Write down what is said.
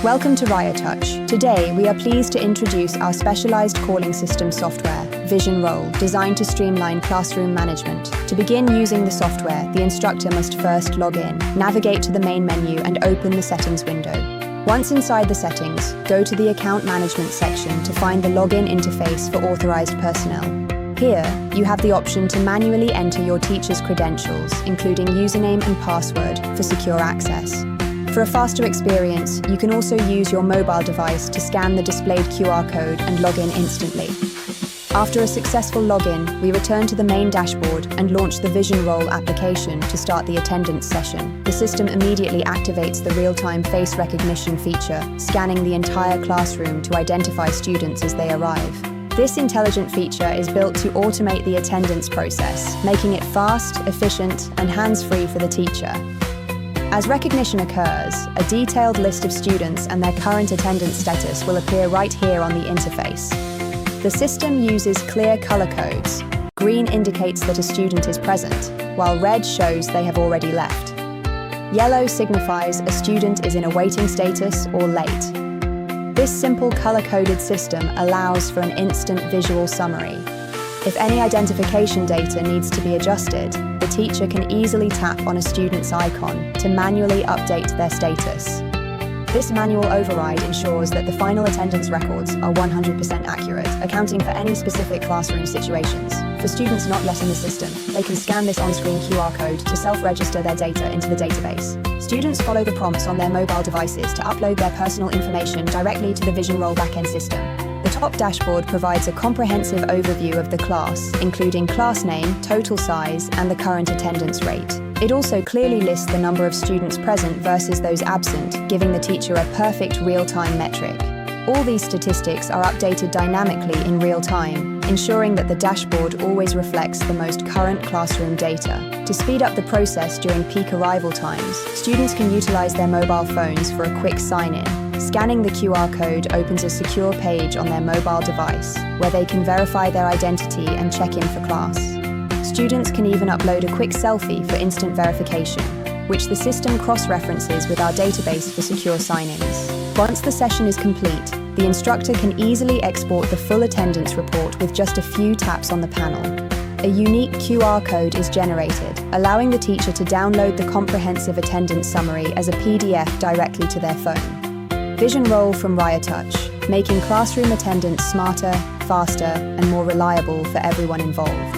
Welcome to Riotouch. Today, we are pleased to introduce our specialized calling system software, VisionRoll, designed to streamline classroom management. To begin using the software, the instructor must first log in, navigate to the main menu, and open the settings window. Once inside the settings, go to the account management section to find the login interface for authorized personnel. Here, you have the option to manually enter your teacher's credentials, including username and password, for secure access. For a faster experience, you can also use your mobile device to scan the displayed QR code and log in instantly. After a successful login, we return to the main dashboard and launch the VisionRoll application to start the attendance session. The system immediately activates the real-time face recognition feature, scanning the entire classroom to identify students as they arrive. This intelligent feature is built to automate the attendance process, making it fast, efficient, and hands-free for the teacher. As recognition occurs, a detailed list of students and their current attendance status will appear right here on the interface. The system uses clear color codes. Green indicates that a student is present, while red shows they have already left. Yellow signifies a student is in a waiting status or late. This simple color-coded system allows for an instant visual summary. If any identification data needs to be adjusted, the teacher can easily tap on a student's icon to manually update their status. This manual override ensures that the final attendance records are 100% accurate, accounting for any specific classroom situations. For students not yet in the system, they can scan this on-screen QR code to self-register their data into the database. Students follow the prompts on their mobile devices to upload their personal information directly to the VisionRoll backend system. The top dashboard provides a comprehensive overview of the class, including class name, total size, and the current attendance rate. It also clearly lists the number of students present versus those absent, giving the teacher a perfect real-time metric. All these statistics are updated dynamically in real time, ensuring that the dashboard always reflects the most current classroom data. To speed up the process during peak arrival times, students can utilize their mobile phones for a quick sign-in. Scanning the QR code opens a secure page on their mobile device, where they can verify their identity and check in for class. Students can even upload a quick selfie for instant verification, which the system cross-references with our database for secure sign-ins. Once the session is complete, the instructor can easily export the full attendance report with just a few taps on the panel. A unique QR code is generated, allowing the teacher to download the comprehensive attendance summary as a PDF directly to their phone. VisionRoll from Riotouch, making classroom attendance smarter, faster, and more reliable for everyone involved.